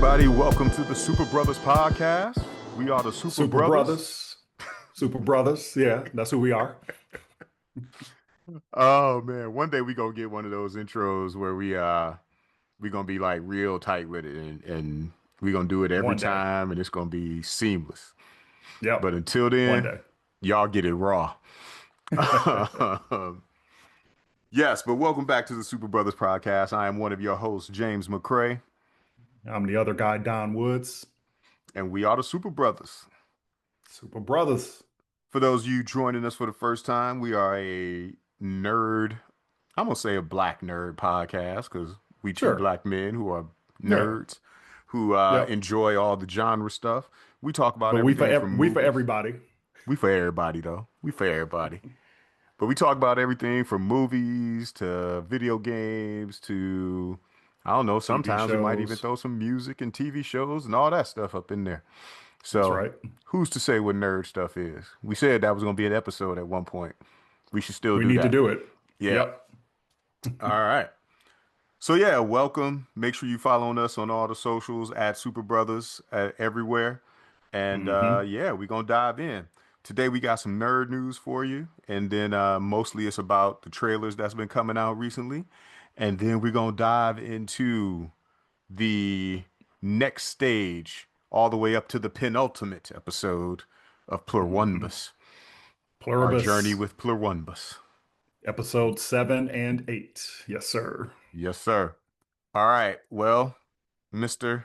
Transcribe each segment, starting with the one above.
everybody. Welcome to the Super Brothers podcast. We are the Super Super Brothers. Brothers. Super Brothers. Yeah, that's who we are. Oh man, one day we gonna get one of those intros where we gonna be like real tight with it, and we gonna do it every One day. time, and it's gonna be seamless. But Yep. until One then, day. y'all get it raw. Yes, but welcome back to the Super Brothers podcast. I am one of your hosts, James McCrae, I'm the other guy, Don Woods. and we are the Super Brothers. Super Brothers. For those of you joining us for the first time, we are a nerd, I'm gonna say a black nerd podcast because we two Sure. black men who are Yeah. nerds who Yep. enjoy all the genre stuff. We talk about But we for everything from we for movies. everybody. We for everybody though. We for everybody. But we talk about everything from movies to video games to I don't know, TV sometimes we might even shows. throw some music and TV shows and all that stuff up in there. That's So, right. who's to say what nerd stuff is? We said that was going to be an episode at one point. We should still We do need to that. do it. Yeah. Yep. All right. So yeah, welcome. Make sure you following us on all the socials at Super Brothers everywhere. And Hmm. yeah, we're gonna dive in. Today we got some nerd news for you, and then mostly it's about the trailers that's been coming out recently. And then we're gonna dive into the next stage, all the way up to the penultimate episode of Hmm. Pluribus, our journey Pluribus with Pluribus. episode 7 and 8. Yes, sir. Yes, sir. All right. Well, Mr.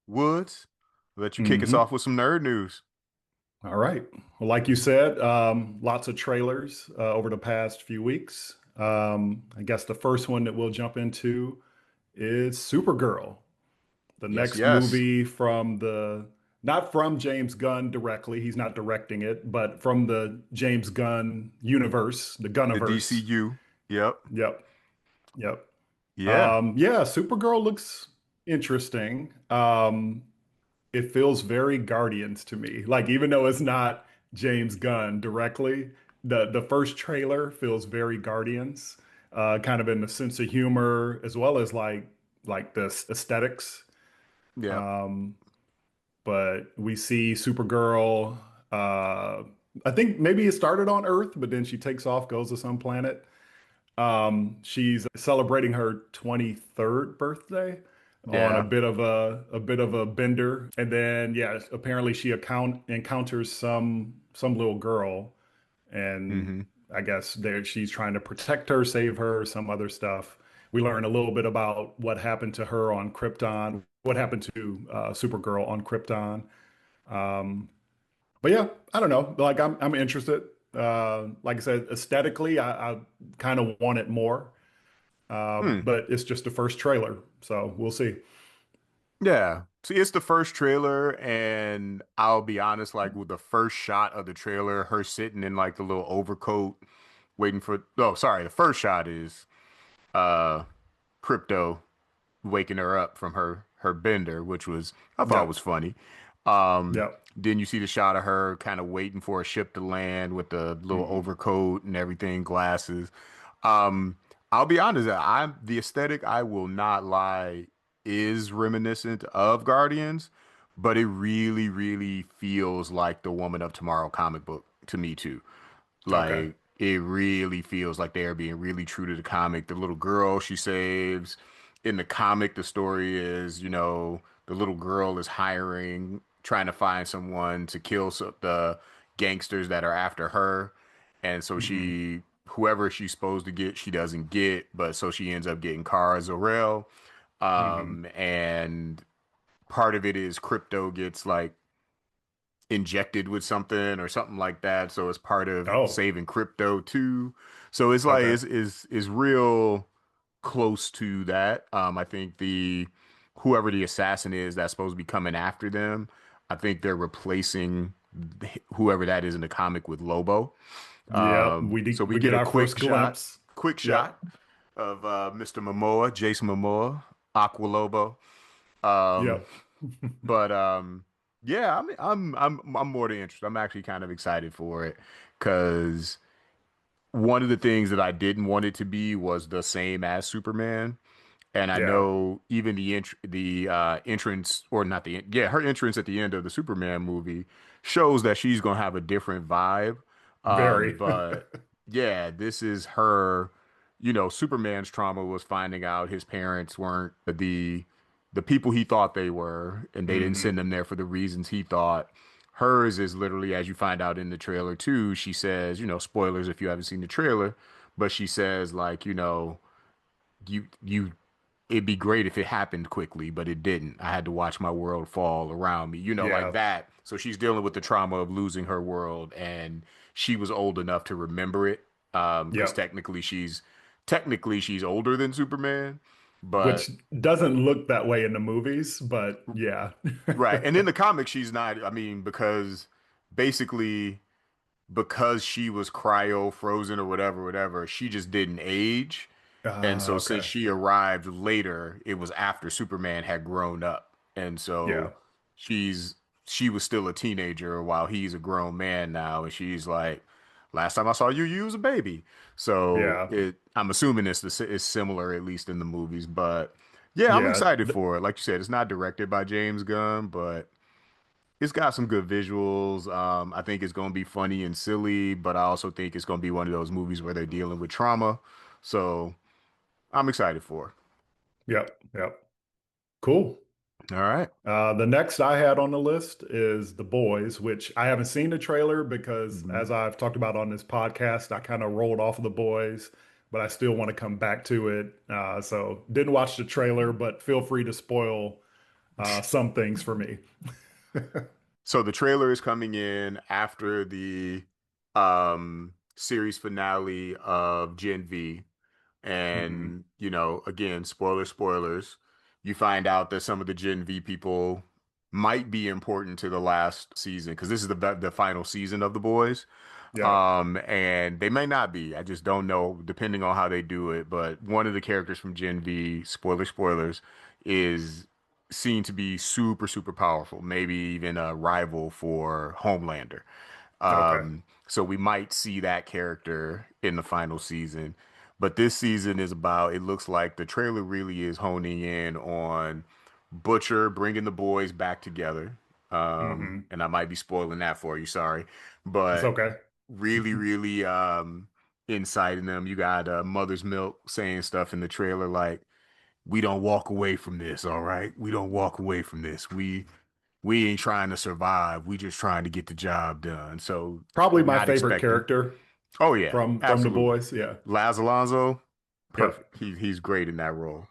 Woods, let you kick us Hmm. off with some nerd news. All right. Well, like you said, lots of trailers over the past few weeks. I guess the first one that we'll jump into is Supergirl, the Yes, next yes. movie from not from James Gunn directly, he's not directing it, but from the James Gunn universe, the The Gunniverse. DCU. Yep. Yep, yep. Yeah. Yeah, Supergirl looks interesting. It feels very Guardians to me. Like even though it's not James Gunn directly, the first trailer feels very Guardians, kind of in the sense of humor as well as like the aesthetics. Yeah. Um, but we see Supergirl. I think maybe it started on Earth, but then she takes off, goes to some planet. She's celebrating her 23rd birthday on Yeah. a bit of a bender, and then yeah, apparently she encounters some little girl, and Mm-hmm. I guess there she's trying to protect her, save her, some other stuff. We learn a little bit about what happened to her on Krypton, what happened to Supergirl on Krypton. Um, but yeah, I don't know. Like I'm interested. Like I said, aesthetically, I kind of want it more. Hmm. But it's just the first trailer, so we'll see. Yeah. See, it's the first trailer, and I'll be honest, like with the first shot of the trailer, her sitting in like the little overcoat, waiting for, oh, sorry, the first shot is uh Crypto waking her up from her bender, which was I thought was Yep. funny. Yep. Then you see the shot of her kind of waiting for a ship to land with the little Hmm. overcoat and everything, glasses. Um, I'll be honest, I'm the aesthetic, I will not lie, is reminiscent of Guardians, but it really, really feels like the Woman of Tomorrow comic book to me too. Okay. Like it really feels like they are being really true to the comic. The little girl she saves in the comic, the story is, the little girl is trying to find someone to kill the gangsters that are after her. And so Hmm. whoever she's supposed to get, she doesn't get, but so she ends up getting Kara Zor-El. Hmm. And part of it is Crypto gets like injected with something or something like that. So it's part of Oh, saving crypto too. So it's like okay. is real close to that. I think the whoever the assassin is that's supposed to be coming after them, I think they're replacing whoever that is in the comic with Lobo. Yep. So we We get get a our first glimpse. quick Yep. shot of Mr. Momoa, Jason Momoa, Aqua Lobo. Um, Yep. but yeah, I'm more than interested. I'm actually kind of excited for it because one of the things that I didn't want it to be was the same as Superman. And I Yeah. know even the entrance, or not the yeah, her entrance at the end of the Superman movie shows that she's gonna have a different vibe. Very. But yeah, this is her. Superman's trauma was finding out his parents weren't the people he thought they were, and they didn't Hmm. send them there for the reasons he thought. Hers is literally, as you find out in the trailer too. She says, spoilers if you haven't seen the trailer, but she says like, you it'd be great if it happened quickly, but it didn't. I had to watch my world fall around me, like Yeah. that. So she's dealing with the trauma of losing her world, and she was old enough to remember it. Because Yep. technically she's older than Superman, but Which doesn't look that way in the movies, but yeah. right. And in the comics, she's not. I mean, basically because she was cryo frozen or whatever, she just didn't age. And so since Okay. she arrived later, it was after Superman had grown up. And so Yeah. she's she was still a teenager while he's a grown man now. And she's like, last time I saw you, you was a baby. So Yeah. I'm assuming it's similar, at least in the movies. But yeah, I'm Yeah. excited for it. Like you said, it's not directed by James Gunn, but it's got some good visuals. I think it's going to be funny and silly, but I also think it's going to be one of those movies where they're dealing with trauma. So I'm excited for Yep. Yep. Cool. it. All right. The next I had on the list is The Boys, which I haven't seen the trailer because, Mhm. as I've talked about on this podcast, I kind of rolled off of The Boys, but I still want to come back to it. So didn't watch the trailer, but feel free to spoil some things for me. So the trailer is coming in after the series finale of Gen V. Hmm. And, again, spoilers. You find out that some of the Gen V people might be important to the last season because this is the final season of The Boys. Yeah. And they may not be. I just don't know, depending on how they do it. But one of the characters from Gen V, spoilers, is seen to be super, super powerful, maybe even a rival for Homelander. Okay. So we might see that character in the final season. But this season is about, it looks like the trailer really is honing in on Butcher bringing the boys back together. Hmm. And I might be spoiling that for you, sorry. It's But okay. really, really inciting them. You got Mother's Milk saying stuff in the trailer like, "We don't walk away from this, all right? We don't walk away from this. We ain't trying to survive. We just trying to get the job done." So Probably my not favorite expecting. character Oh yeah, from The absolutely. Boys. Yeah. Laz Alonso, Yep. perfect. He's great in that role.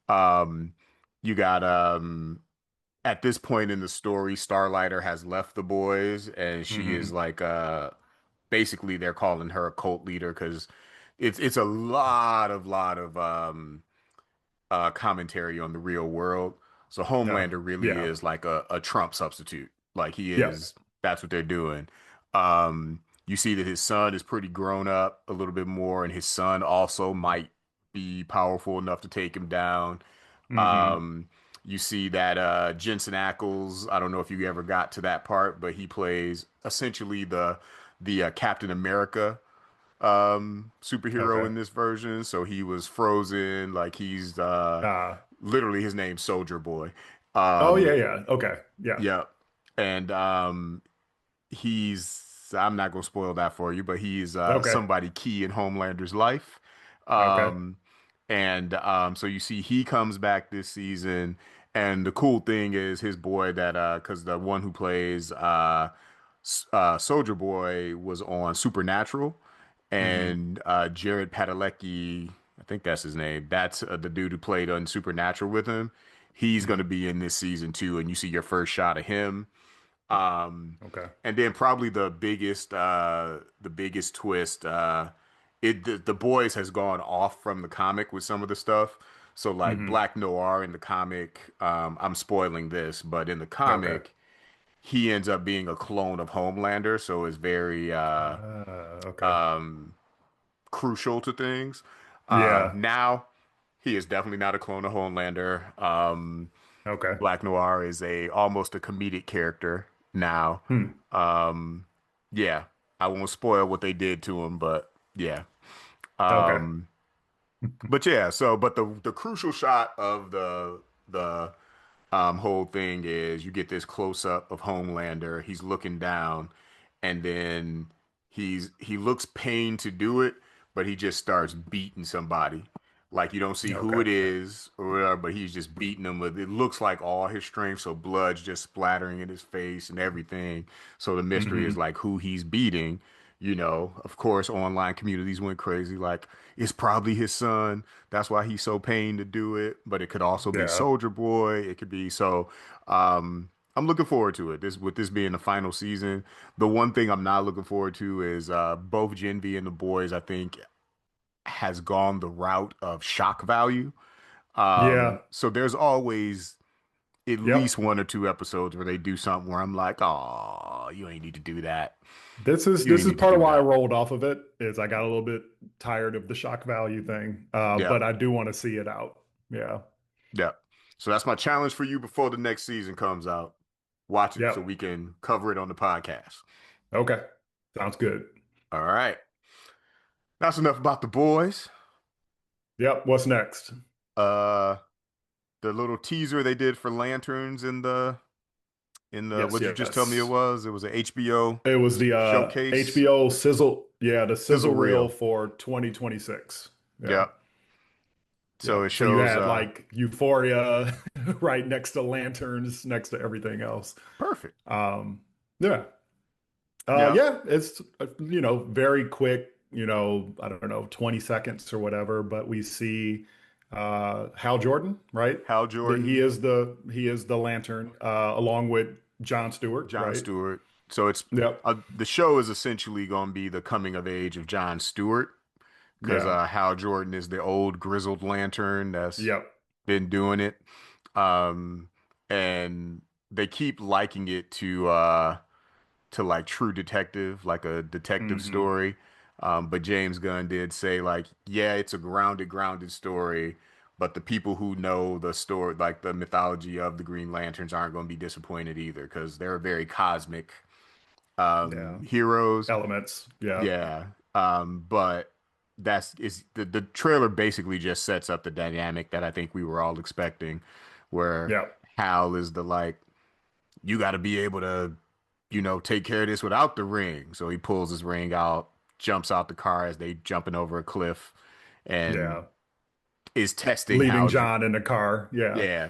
Um, you got at this point in the story, Starlighter has left the boys, and she is Hmm. like basically they're calling her a cult leader because it's a lot of commentary on the real world. So Yeah. Homelander really Yeah. is like a Trump substitute. Like he Yeah. is, that's what they're doing. You see that his son is pretty grown up a little bit more, and his son also might be powerful enough to take him down. Hmm. Um, you see that Jensen Ackles, I don't know if you ever got to that part, but he plays essentially the Captain America superhero Okay. in this version. So he was frozen, like he's Uh, literally his name's Soldier Boy. oh yeah, Um, yeah. Okay. Yeah. yeah. And he's I'm not gonna spoil that for you, but he's Okay. somebody key in Homelander's life. Okay. Um, and so you see he comes back this season, and the cool thing is his boy that because the one who plays Soldier Boy was on Supernatural, Hmm. and Jared Padalecki, I think that's his name. That's the dude who played on Supernatural with him. He's going to Hmm. be in this season too, and you see your first shot of him. Um, Okay. and then probably the biggest twist. The boys has gone off from the comic with some of the stuff. So like Hmm. Black Noir in the comic, I'm spoiling this, but in the Okay. comic, he ends up being a clone of Homelander, so it's very Okay. um, crucial to things. Yeah. Now, he is definitely not a clone of Homelander. Okay. Black Noir is a almost a comedic character now. Hmm. Um, yeah, I won't spoil what they did to him, but yeah. Okay. Um, But yeah, so but the crucial shot of the whole thing is you get this close up of Homelander. He's looking down, and then he looks pained to do it, but he just starts beating somebody. Like you don't see who Okay. it is or whatever, but he's just beating them with it looks like all his strength, so blood's just splattering in his face and everything. So the mystery is Hmm. like who he's beating. You know, of course, online communities went crazy. Like, it's probably his son. That's why he's so pained to do it. But it could also be Yeah. Soldier Boy. It could be so. I'm looking forward to it. This with this being the final season. The one thing I'm not looking forward to is both Gen V and the boys. I think has gone the route of shock value. Yeah. So there's always at least Yep. one or two episodes where they do something where I'm like, oh, you ain't need to do that. You This ain't is need to part of do why I that. rolled off of it is I got a little bit tired of the shock value thing. Yeah. But I do want to see it out. Yeah. Yeah. So that's my challenge for you before the next season comes out. Watch it so Yep. we can cover it on the podcast. Okay. Sounds good. All right. That's enough about the boys. Yep. What's next? Uh the little teaser they did for Lanterns in the Yes, what'd you just tell me it yes. was? It was an HBO It was the showcase. HBO sizzle, yeah, the Sizzle sizzle reel reel. for 2026. Yeah. Yep. So Yeah. it So you shows had like Euphoria right next to Lanterns, next to everything else. perfect. Um, yeah. Yep. Yeah, it's very quick, I don't know, 20 seconds or whatever, but we see Hal Jordan, right? Hal He Jordan, is the Lantern along with John Stewart, John right? Stewart. So it's Yep. the show is essentially going to be the coming of age of John Stewart because Yeah. Hal Jordan is the old grizzled lantern that's Yep. been doing it. Um, and they keep liking it to like True Detective, like a detective Hmm. story. But James Gunn did say like, yeah, it's a grounded story, but the people who know the story, like the mythology of the Green Lanterns, aren't going to be disappointed either because they're very cosmic Yeah. heroes. Elements. Yeah. Yeah. But that's is the trailer basically just sets up the dynamic that I think we were all expecting, where Yeah. Hal is the like, you got to be able to, take care of this without the ring. So he pulls his ring out, jumps out the car as they jumping over a cliff, and Yeah. is testing Leaving Hal. John in the car. Yeah. Yeah,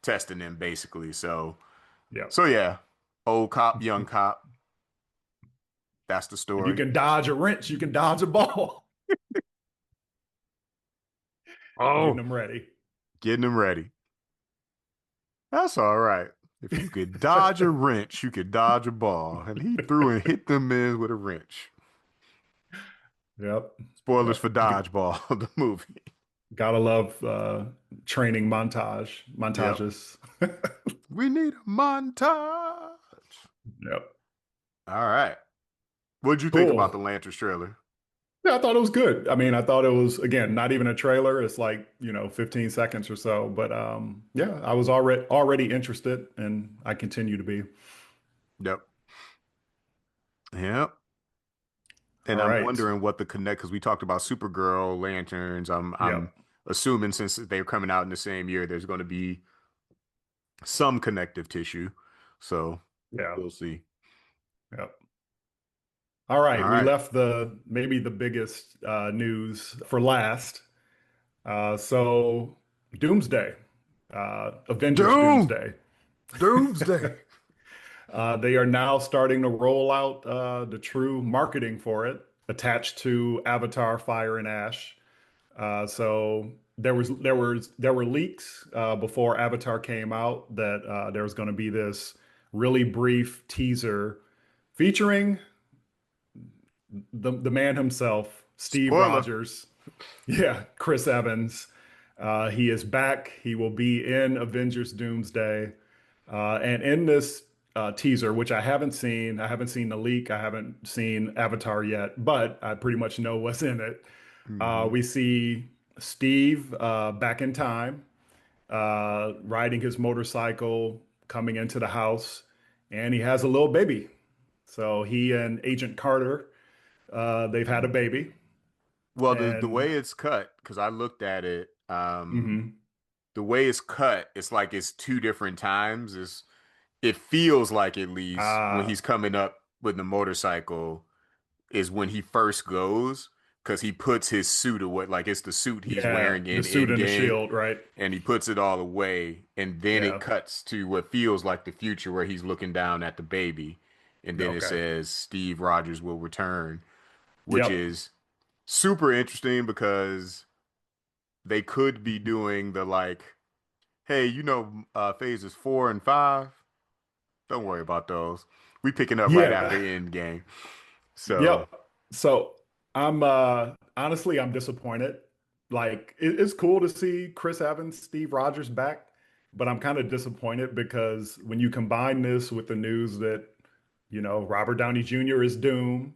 testing him basically. So Yeah. so yeah, old cop, young cop. That's the If you story. can dodge a wrench, you can dodge a ball. Getting Oh, them ready. getting him ready. That's all right. If you could dodge a wrench, you could dodge a ball. And he threw and hit them men with a wrench. Yep. Spoilers Yep. for Dodgeball, the movie. Gotta love training Yep. montages. We need a montage. Yep. All right. What'd you think about the Cool. Lanterns trailer? Yeah, I thought it was good. I mean, I thought it was again not even a trailer. It's like 15 seconds or so. But yeah, I was already interested, and I continue to be. Yep. Yep. And All I'm right. wondering what the connect because we talked about Supergirl, Lanterns. I'm Yep. assuming since they're coming out in the same year, there's going to be some connective tissue. So Yeah. we'll see. Yep. All All right. We right. left the maybe the biggest news for last. So Doomsday, Avengers Doom! Doomsday. Doomsday. They are now starting to roll out the true marketing for it, attached to Avatar: Fire and Ash. So there were leaks before Avatar came out that there was going to be this really brief teaser featuring the man himself, Steve Spoiler. Rogers. Yeah, Chris Evans. He is back. He will be in Avengers Doomsday. And in this teaser, which I haven't seen the leak, I haven't seen Avatar yet, but I pretty much know what's in it. Hmm. We see Steve back in time, riding his motorcycle, coming into the house, and he has a little baby. So he and Agent Carter, they've had a baby. Well, the And way it's cut, because I looked at it, mhm. the way it's cut, it's like it's two different times. It feels like at least when uh he's coming up with the motorcycle is when he first goes, because he puts his suit away, like it's the suit he's yeah, wearing the in suit and the Endgame, shield, right? and he puts it all away, and then it Yeah. cuts to what feels like the future where he's looking down at the baby, and then it Okay. says Steve Rogers will return, which Yep. is super interesting because they could be doing the like, hey, phases 4 and 5. Don't worry about those. We picking up right after Yeah. Endgame. So Yep. So I'm honestly I'm disappointed. Like it's cool to see Chris Evans, Steve Rogers back, but I'm kind of disappointed because when you combine this with the news that, Robert Downey Jr. is Doom,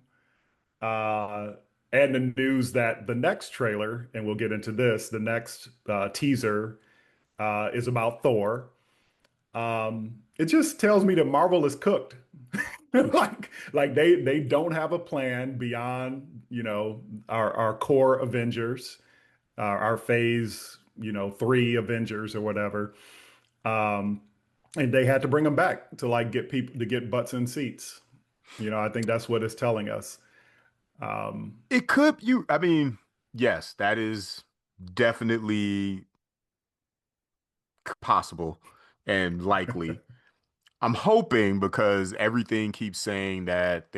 uh, and the news that the next trailer, and we'll get into this, the next teaser is about Thor. It just tells me that Marvel is cooked. Like they don't have a plan beyond, our core Avengers, our phase, 3 Avengers or whatever. Um, and they had to bring them back to like get people to get butts in seats. I think that's what it's telling us. Um, it could I mean, yes, that is definitely possible and likely. I'm hoping because everything keeps saying that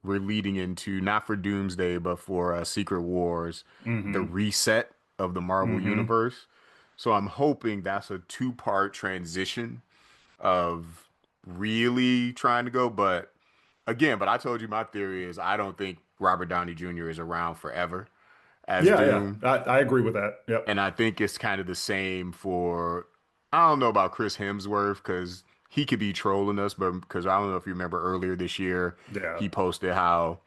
we're leading into not for Doomsday but for Secret Wars, the hmm reset of the Marvel hmm universe. So I'm hoping that's a two-part transition of really trying to go. But again, but I told you my theory is I don't think Robert Downey Jr. is around forever as Yeah, yeah, Doom. I agree with that. Yep. And I think it's kind of the same for, I don't know about Chris Hemsworth because he could be trolling us, but because I don't know if you remember earlier this year, Yeah, he posted how,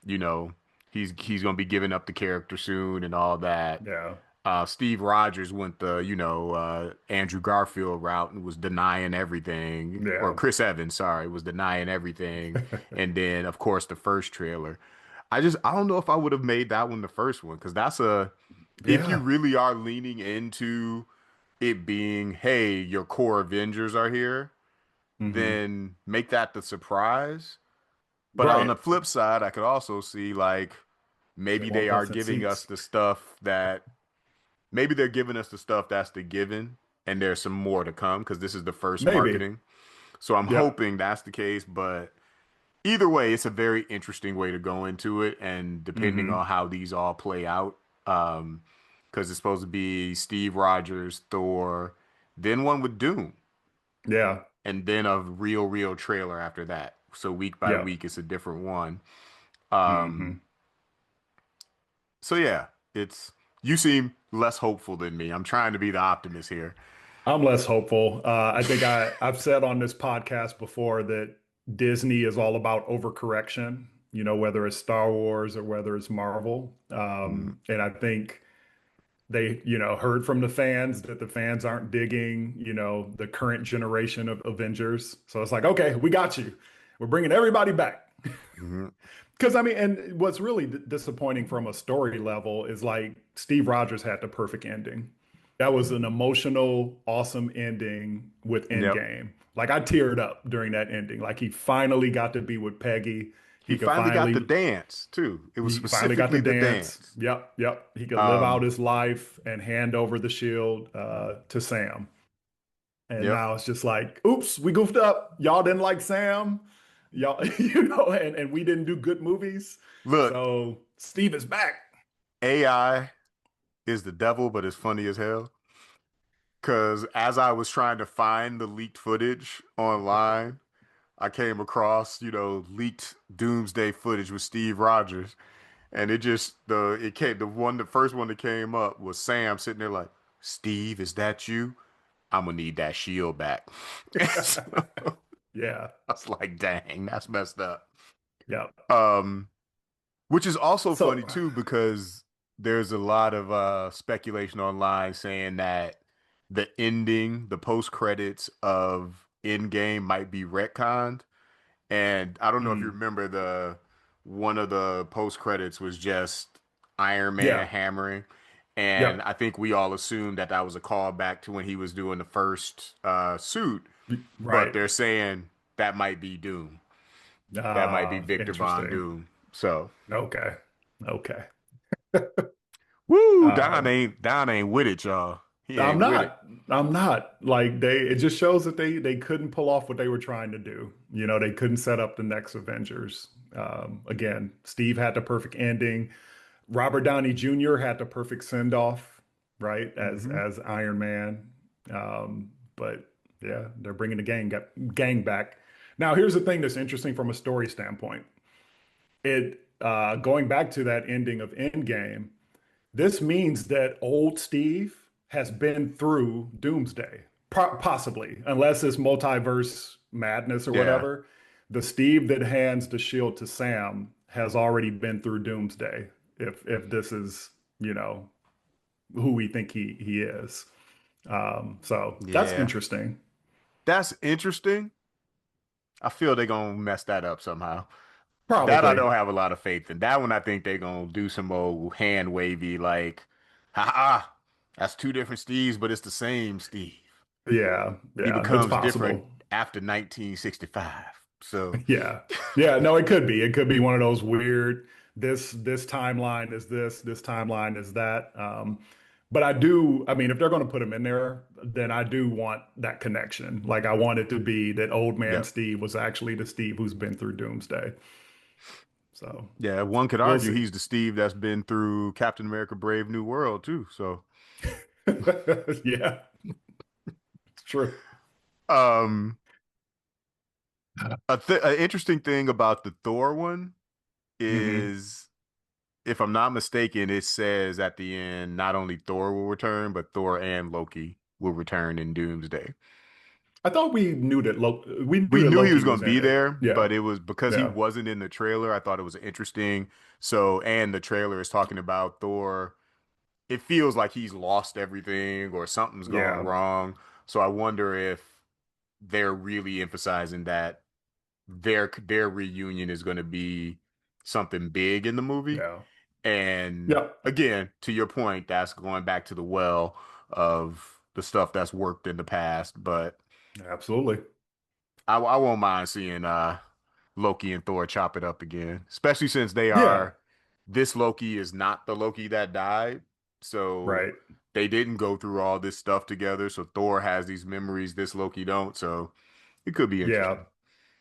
you know, he's gonna be giving up the character soon and all that. yeah, Steve Rogers went the, Andrew Garfield route and was denying everything, or yeah, Chris Evans, sorry, was denying everything. And then, of course, the first trailer. I don't know if I would have made that one the first one because if you yeah. really are leaning into it being, hey, your core Avengers are here, hmm then make that the surprise. But on Right. the flip side, I could also see like They maybe want they are butts in giving us seats. the stuff that maybe they're giving us the stuff that's the given, and there's some more to come because this is the first Maybe. marketing. So I'm Yep. hoping that's the case, but either way, it's a very interesting way to go into it, and depending hmm on how these all play out, because it's supposed to be Steve Rogers, Thor, then one with Doom, Yeah. and then a real trailer after that. So week by Yep. week, it's a different one. hmm So yeah, it's you seem less hopeful than me. I'm trying to be the optimist here. I'm less hopeful. I think I've said on this podcast before that Disney is all about overcorrection, whether it's Star Wars or whether it's Marvel. Mhm. And I think they, heard from the fans that the fans aren't digging, the current generation of Avengers. So it's like, okay, we got you. We're bringing everybody back. Mhm. Because I mean, and what's really disappointing from a story level is like Steve Rogers had the perfect ending. That was an emotional, awesome ending with Yep. Endgame. Like I teared up during that ending. Like he finally got to be with Peggy. He finally got the dance too. It was He finally got to specifically the dance. dance. Yep, yep. He could live out Um, his life and hand over the shield to Sam. And yep. now it's just like, oops, we goofed up. Y'all didn't like Sam. Y'all, and we didn't do good movies. Look, So Steve is back. AI is the devil, but it's funny as hell. Because as I was trying to find the leaked footage online, I came across, leaked Doomsday footage with Steve Rogers, and the first one that came up was Sam sitting there like, Steve, is that you? I'm gonna need that shield back. So Yeah. I was like, dang, that's messed up. Yeah. Um, which is also So, funny too because there's a lot of speculation online saying that the ending, the post credits of Endgame might be retconned. And I don't know if you mm, remember the one of the post credits was just Iron Man Yeah. hammering. And Yep. I think we all assumed that that was a callback to when he was doing the first suit, but Right. they're saying that might be Doom. That might be Victor Von Interesting. Doom. So, Okay. Okay. woo, Um, Don ain't with it, y'all. He I'm ain't with it. not. I'm not. Like it just shows that they couldn't pull off what they were trying to do. You know, they couldn't set up the next Avengers. Again, Steve had the perfect ending. Robert Downey Jr. had the perfect send off, right? Hmm. As Iron Man. But yeah, they're bringing the gang back. Now, here's the thing that's interesting from a story standpoint. It going back to that ending of Endgame. This means that old Steve has been through Doomsday, possibly, unless it's multiverse madness or Yeah, whatever. The Steve that hands the shield to Sam has already been through Doomsday. If this is, you know, who we think he is. So that's yeah. interesting. That's interesting. I feel they're gonna mess that up somehow. That I Probably. don't have a lot of faith in. That one I think they're gonna do some old hand wavy like, haha, that's two different Steves, but it's the same Steve. Yeah, He yeah, it's becomes different possible. after 1965. So Yeah. Yeah, no, it could be. It could be one of those weird this timeline is this timeline is that. But I mean, if they're going to put him in there, then I do want that connection. Like I want it to be that old man yeah. Steve was actually the Steve who's been through Doomsday. So Yeah, one could we'll argue see. he's the Steve that's been through Captain America Brave New World too. So Yeah, it's true. um an interesting thing about the Thor one Hmm. is if I'm not mistaken, it says at the end not only Thor will return, but Thor and Loki will return in Doomsday. I thought we knew We that knew he was Loki going was to in be it. there, Yeah. but it was because he Yeah. wasn't in the trailer. I thought it was interesting. So, and the trailer is talking about Thor. It feels like he's lost everything or something's gone Yeah. wrong. So I wonder if they're really emphasizing that their reunion is going to be something big in the movie. Yeah. And Yeah. again, to your point, that's going back to the well of the stuff that's worked in the past. But Absolutely. I won't mind seeing Loki and Thor chop it up again, especially since Yeah. this Loki is not the Loki that died. So Right. they didn't go through all this stuff together. So Thor has these memories, this Loki don't. So it could be Yeah. interesting.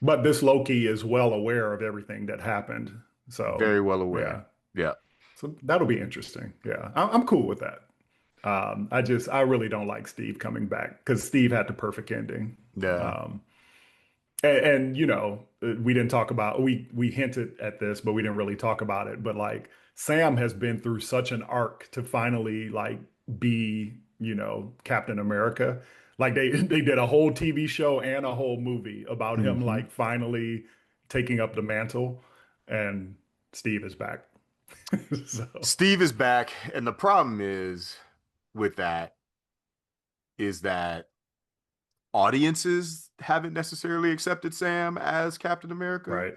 But this Loki is well aware of everything that happened. So, Very well yeah. aware. Yeah. So that'll be interesting. Yeah. I'm cool with that. I really don't like Steve coming back because Steve had the perfect ending. Yeah. Um, and you know, we didn't talk about we hinted at this, but we didn't really talk about it. But like Sam has been through such an arc to finally like be, you know, Captain America. Like they did a whole TV show and a whole movie about him Hmm. like finally taking up the mantle, and Steve is back. So Steve is back, and the problem is with that is that audiences haven't necessarily accepted Sam as Captain America. right.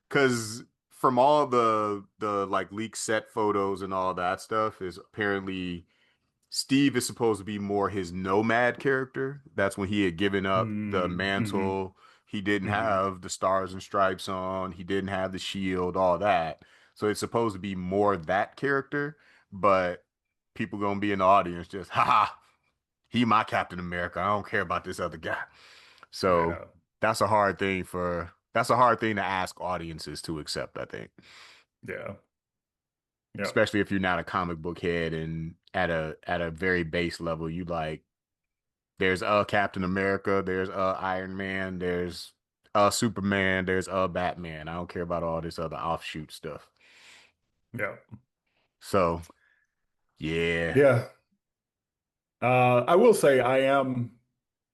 Because from all the like leaked set photos and all that stuff, is apparently Steve is supposed to be more his nomad character. That's when he had given up the Mm, hmm. mantle. He didn't Hmm. have the stars and stripes on. He didn't have the shield, all that. So it's supposed to be more that character, but people gonna be in the audience just, haha, he my Captain America. I don't care about this other guy. So Yeah. that's a hard thing to ask audiences to accept, I think. Yeah. Yeah. Especially if you're not a comic book head and at a very base level, you like there's a Captain America, there's a Iron Man, there's a Superman, there's a Batman. I don't care about all this other offshoot stuff. Yeah. So yeah. Yeah. I will say I am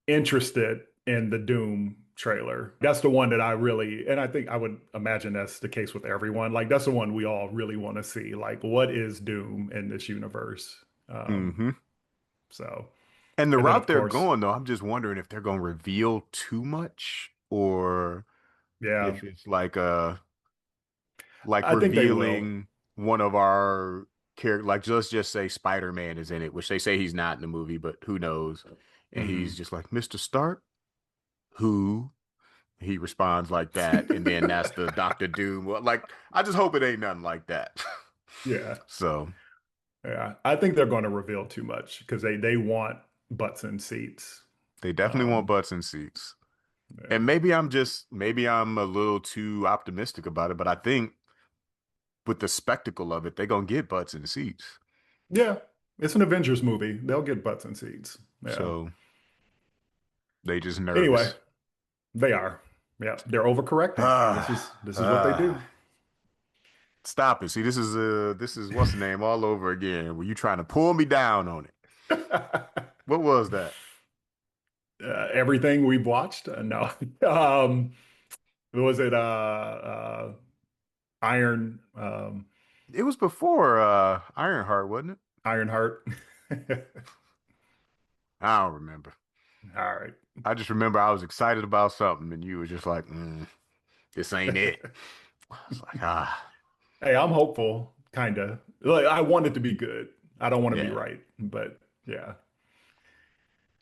interested in the Doom trailer. That's the one that I really, and I think I would imagine that's the case with everyone. Like that's the one we all really want to see. Like, what is Doom in this universe? Hmm. So, And the and then route of they're course, going though, I'm just wondering if they're gonna reveal too much or yeah, if it's like a like I think they will. revealing one of our character, like just say Spider-Man is in it, which they say he's not in the movie, but who knows? And he's Mhm. just like, Mr. Stark, who? He responds like that, and then that's the Doctor Doom. Well, like, I just hope it ain't nothing like that. Yeah. So Yeah. I think they're going to reveal too much because they want butts and seats. they definitely want Um, butts and seats. yeah. And maybe I'm a little too optimistic about it, but I think with the spectacle of it, they're gonna get butts and seats. Yeah. It's an Avengers movie. They'll get butts and seats. Yeah. So they just Anyway, nervous. they are. Yeah. They're overcorrecting. This is what they do. Ah. Stop it. See, this is what's the name all over again. Were you trying to pull me down on it? What was that? Everything we've watched? No. Um, was it Iron It was before Ironheart, wasn't it? Ironheart? I don't remember. All right. I just remember I was excited about something and you were just like, this ain't it. I was like, Hey, I'm hopeful, kind of. Like I want it to be good. I don't want to be yeah. right, but yeah.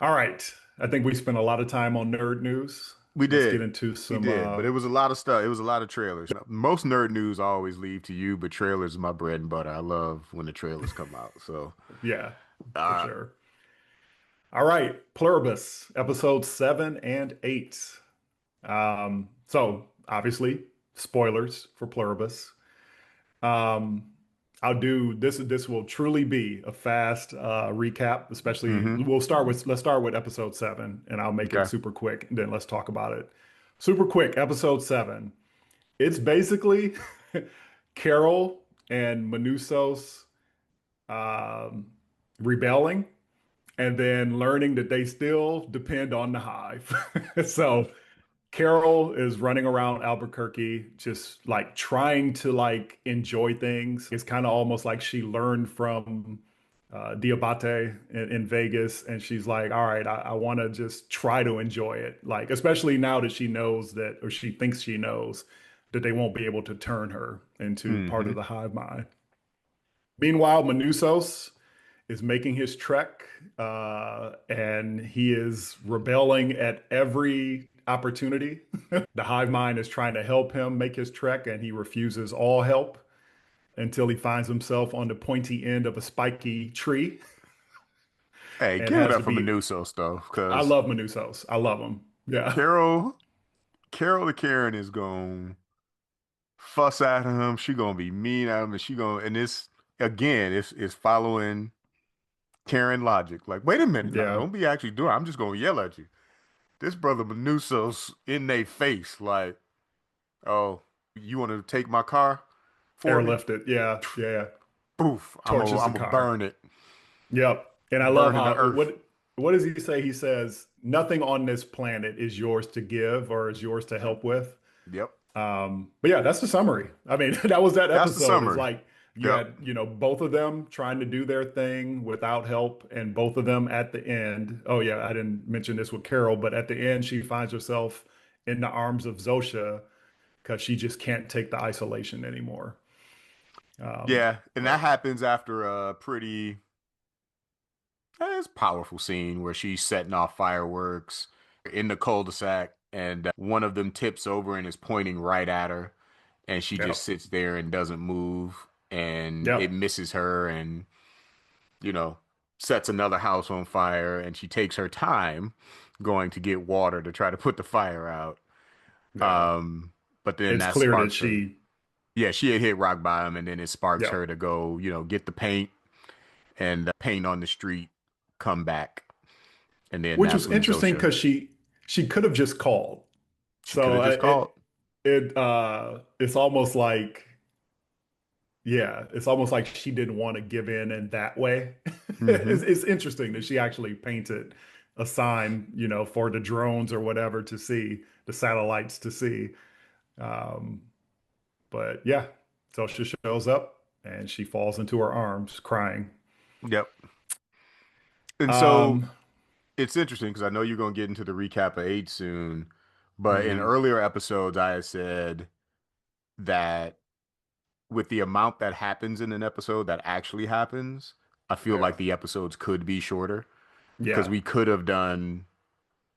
All right. I think we spent a lot of time on nerd news. We Let's get did. into We some did. But it was a lot of stuff. It was a lot of trailers. Most nerd news I always leave to you, but trailers are my bread and butter. I love when the trailers come out. So, yeah, for uh, sure. All right. Pluribus, episodes 7 and 8. So obviously, spoilers for Pluribus. Um, I'll do this. This will truly be a fast recap. Especially, mm-hmm. let's start with episode 7, and I'll make it Okay. super quick. And then let's talk about it. Super quick. Episode 7. It's basically Carol and Manusos um, rebelling, and then learning that they still depend on the hive. So Carol is running around Albuquerque, just like trying to like enjoy things. It's kind of almost like she learned from Diabate in Vegas, and she's like, "All right, I want to just try to enjoy it." Like, especially now that she knows that, or she thinks she knows that they won't be able to turn her into part of Mm-hmm. the hive mind. Meanwhile, Manusos is making his trek, and he is rebelling at every opportunity. The hive mind is trying to help him make his trek, and he refuses all help until he finds himself on the pointy end of a spiky tree Hey, and give it has up to for be. Manuso stuff, I because love Manusos. I love him. Yeah. Carol, Carol the Karen is going to fuss at him. She gonna be mean at him, and she gonna and this again, it's following Karen logic. Like, wait a minute, now Yeah. don't be actually doing. I'm just gonna yell at you. This brother Manuso's in their face, like, oh, you want to take my car for me? Airlifted. Yeah. Yeah. Poof! Torches the I'm gonna car. burn it, Yep. And I love burn in the how earth. what does he say? He says, nothing on this planet is yours to give or is yours to help with. Yep, But yeah, that's the summary. I mean, that was that that's the episode. It's summary. like you Yep, had, both of them trying to do their thing without help, and both of them at the end. Oh yeah, I didn't mention this with Carol, but at the end, she finds herself in the arms of Zosha because she just can't take the isolation anymore. Um, yeah, and that but happens after a pretty it's powerful scene where she's setting off fireworks in the cul-de-sac, and one of them tips over and is pointing right at her, and she just yep, sits there and doesn't move, and it yep, misses her, and you know, sets another house on fire, and she takes her time going to get water to try to put the fire out. yeah. Um, but then It's that clear that sparks her. she, Yeah, she had hit rock bottom, and then it sparks yep. her to go, get the paint and paint on the street, come back, and then Which that's was when interesting Zosha because she could have just called. she could So have just called. it's almost like, yeah, it's almost like she didn't want to give in that way. Hmm. It's interesting that she actually painted a sign, for the drones or whatever to see, the satellites to see. Um, but yeah, so she shows up and she falls into her arms crying. Yep. And so Um, it's interesting because I know you're gonna get into the recap of eight soon, but in mhm, earlier episodes I had said that with the amount that happens in an episode that actually happens, I feel Yeah. like the episodes could be shorter because Yeah. we could have done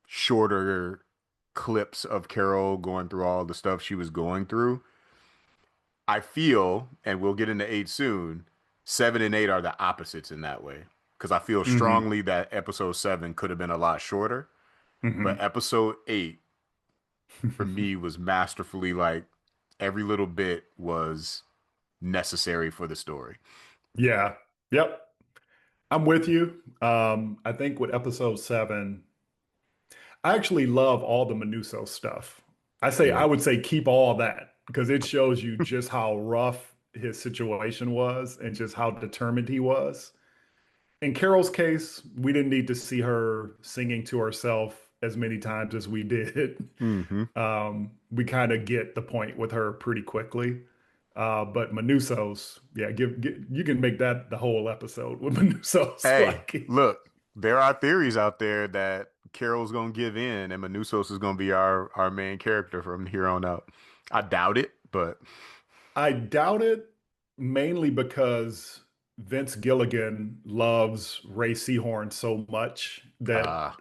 shorter clips of Carol going through all the stuff she was going through. I feel, and we'll get into eight soon, seven and eight are the opposites in that way. Because I feel Hmm. strongly that episode seven could have been a lot shorter, but Hmm. episode eight for me was masterfully like every little bit was necessary for the story. Yeah. Yep. I'm with you. I think with episode seven, I actually love all the Menuso stuff. I Yep. would say keep all that because it shows you just how rough his situation was and just how determined he was. In Carol's case, we didn't need to see her singing to herself as many times as we did. Hmm. We kind of get the point with her pretty quickly. But Manuso's, yeah, you can make that the whole episode with Manuso's. Hey, Like, look, there are theories out there that Carol's gonna give in and Manusos is gonna be our main character from here on out. I doubt it, but I doubt it mainly because Vince Gilligan loves Ray Seahorn so much that uh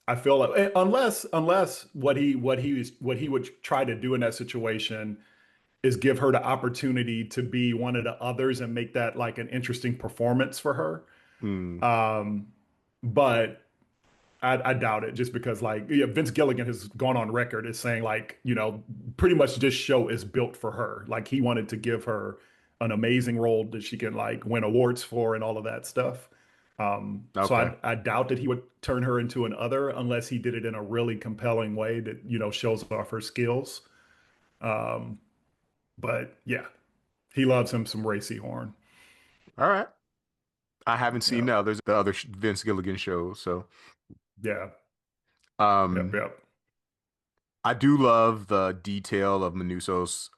I feel like unless what he would try to do in that situation is give her the opportunity to be one of the others and make that like an interesting performance for her. mm, Um, but I doubt it just because like yeah, Vince Gilligan has gone on record as saying like, pretty much this show is built for her. Like he wanted to give her an amazing role that she can like win awards for and all of that stuff. So okay. I doubt that he would turn her into an other unless he did it in a really compelling way that, shows off her skills. Um, but yeah, he loves him some Ray Horn. All right. I haven't seen Yeah. the other Vince Gilligan shows, so Yeah. Yep. um Yep. I do love the detail of Manusos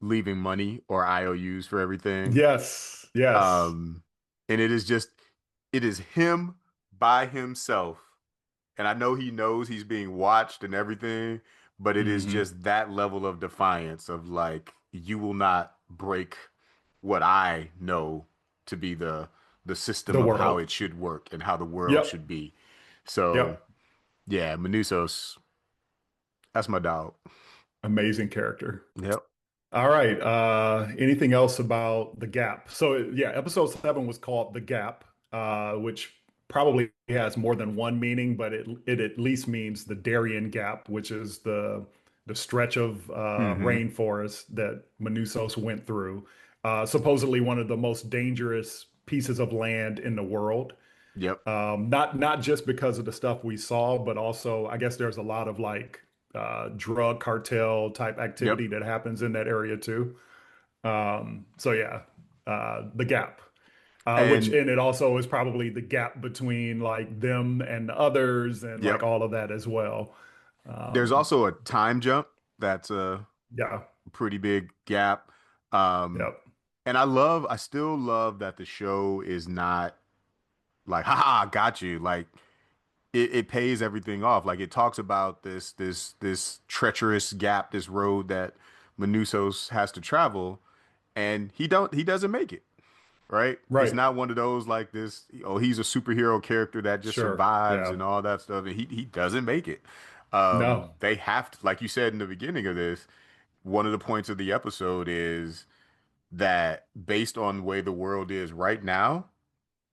leaving money or IOUs for everything. Yes. Yes. Um and it is him by himself. And I know he knows he's being watched and everything, but it is Hmm. just that level of defiance of like, you will not break what I know to be the system The of how world. it should work and how the world Yep. should be. So Yep. yeah, Manusos, that's my dog. Amazing character. Yep. All right. Anything else about the gap? So yeah, episode seven was called The Gap, which probably has more than one meaning, but it at least means the Darien Gap, which is the stretch of Hmm. rainforest that Manusos went through. Supposedly one of the most dangerous pieces of land in the world. Yep. Not just because of the stuff we saw, but also I guess there's a lot of like drug cartel type Yep. activity that happens in that area too. So yeah, the gap, which And and it also is probably the gap between like them and the others and like yep. all of that as well. There's Um, also a time jump that's a yeah, pretty big gap. Um, yep, and I still love that the show is not like, haha, got you. Like it pays everything off. Like it talks about this treacherous gap, this road that Manusos has to travel, and he doesn't make it, right? It's right, not one of those like this, oh, he's a superhero character that just sure, survives yeah, and all that stuff, and he doesn't make it. no, They have to, like you said in the beginning of this, one of the points of the episode is that based on the way the world is right now,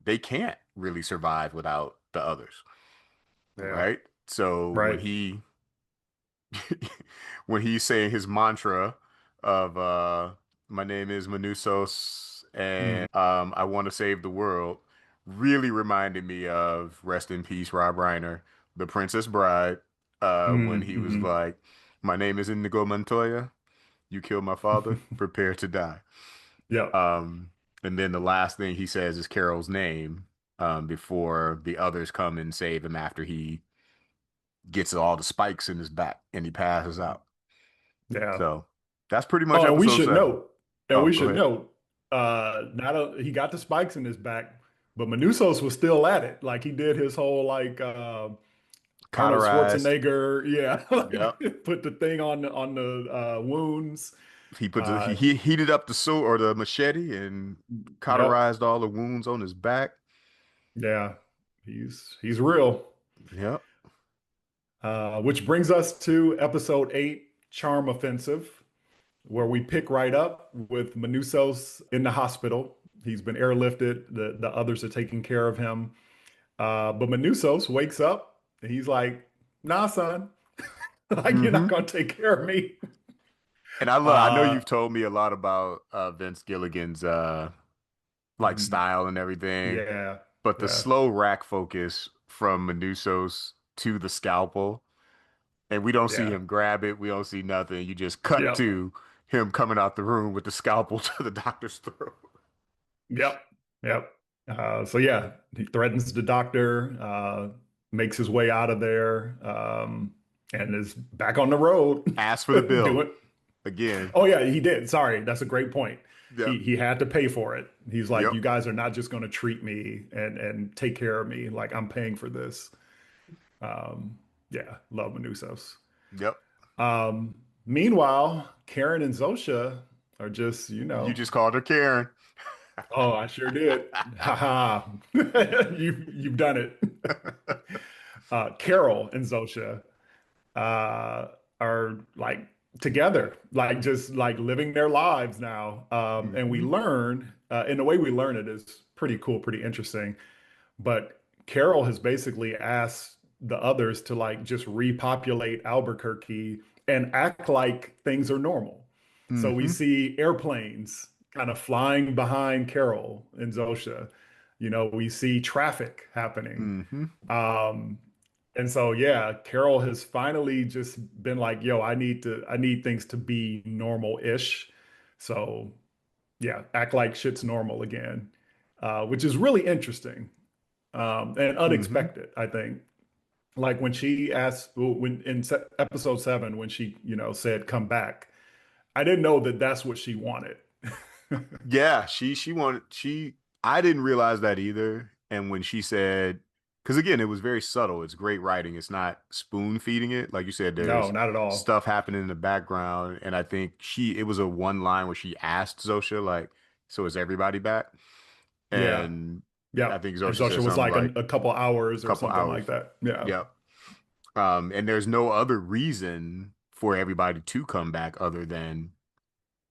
they can't really survive without the others, yeah, right? So right, when he's saying his mantra of my name is Manusos mm, and I want to save the world, really reminded me of rest in peace Rob Reiner, The Princess Bride, when he was mm. like, my name is Inigo Montoya, you killed my father, prepare to die. Yep, Um, and then the last thing he says is Carol's name before the others come and save him after he gets all the spikes in his back and he passes out. yeah. So that's pretty much Oh, and we episode should seven. note, and Oh, we go should ahead. note, he got the spikes in his back, but Manusos was still at it. Like he did his whole like Arnold Cauterized. Schwarzenegger, yeah, Yep. like put the thing on the wounds. Uh, he heated up the sword or the machete and yep, cauterized all the wounds on his back. yeah, he's real. Yep. Which brings us to episode 8, Charm Offensive, where we pick right up with Manusos in the hospital. He's been airlifted. The others are taking care of him. But Manusos wakes up and he's like, "Nah, son, like you're not Hmm. gonna take care of me." And I know Uh, you've told me a lot about Vince Gilligan's like mhm. style and everything, Yeah, but the yeah, slow rack focus from Menusos to the scalpel, and we don't see yeah, him grab it, we don't see nothing. You just cut yep, to him coming out the room with the scalpel to the doctor's throat. yep, yep. So yeah, he threatens the doctor, makes his way out of there, and is back on the road Ask for the bill doing. again. Oh yeah, he did. Sorry, that's a great point. Yep. He had to pay for it. He's like, Yep. you guys are not just going to treat me and take care of me. Like I'm paying for this. Yeah, love Manusos. Yep. Meanwhile, Karen and Zosha are just, You just called her Karen. oh, I sure did. Ha ha. You've done it. Carol and Zosha are like together, like just like living their lives now. And we Hmm. learn, and the way we learn it is pretty cool, pretty interesting. But Carol has basically asked the others to like just repopulate Albuquerque and act like things are normal. So we Hmm. see airplanes kind of flying behind Carol and Zosha. We see traffic happening. Hmm. Um, and so yeah, Carol has finally just been like, yo, I need things to be normal-ish. So yeah, act like shit's normal again. Which is really interesting, and Hmm. unexpected, I think. Like when she asked, when in episode 7, when she, said, come back, I didn't know that that's what she wanted. Yeah, she wanted I didn't realize that either. And when she said, because again, it was very subtle. It's great writing. It's not spoon feeding it. Like you said, No, there's not at all. stuff happening in the background. And I think it was a one line where she asked Zosha, like, so is everybody back? Yeah. And I Yep. think And Zosha Zosha said was something like like a couple hours a or couple something like hours. that. Yeah. Yep. And there's no other reason for everybody to come back other than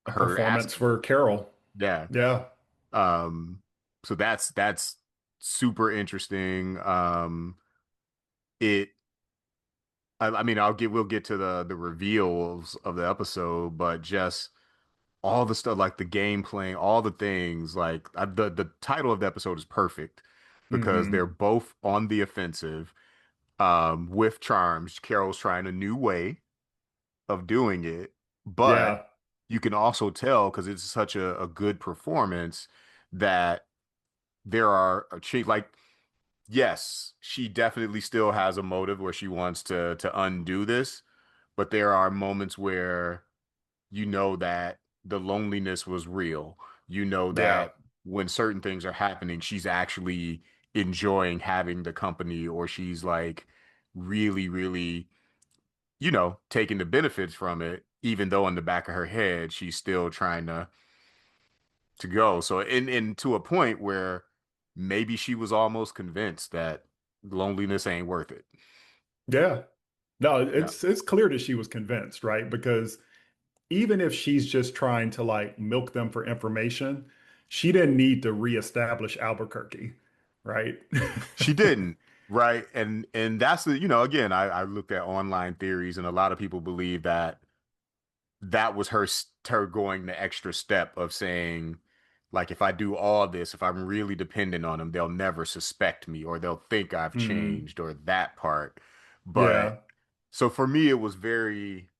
A her performance asking. for Carol. Yeah. Yeah. Um, so that's super interesting. It I mean we'll get to the reveals of the episode, but just all the stuff like the game playing, all the things like the title of the episode is perfect because they're Hmm. both on the offensive with charms. Carol's trying a new way of doing it, but Yeah. you can also tell because it's such a good performance that there are like yes, she definitely still has a motive where she wants to undo this, but there are moments where you know that the loneliness was real. You know Yeah. that when certain things are happening, she's actually enjoying having the company, or she's like really, really, taking the benefits from it, even though in the back of her head she's still trying to go. So in to a point where maybe she was almost convinced that loneliness ain't worth it. Yeah. No, Yeah. it's clear that she was convinced, right? Because even if she's just trying to like milk them for information, she didn't need to reestablish Albuquerque, right? She didn't, right? And that's again, I looked at online theories and a lot of people believe that that was her going the extra step of saying like if I do all this, if I'm really dependent on them, they'll never suspect me or they'll think I've Hmm. changed or that part. But Yeah. so for me it was very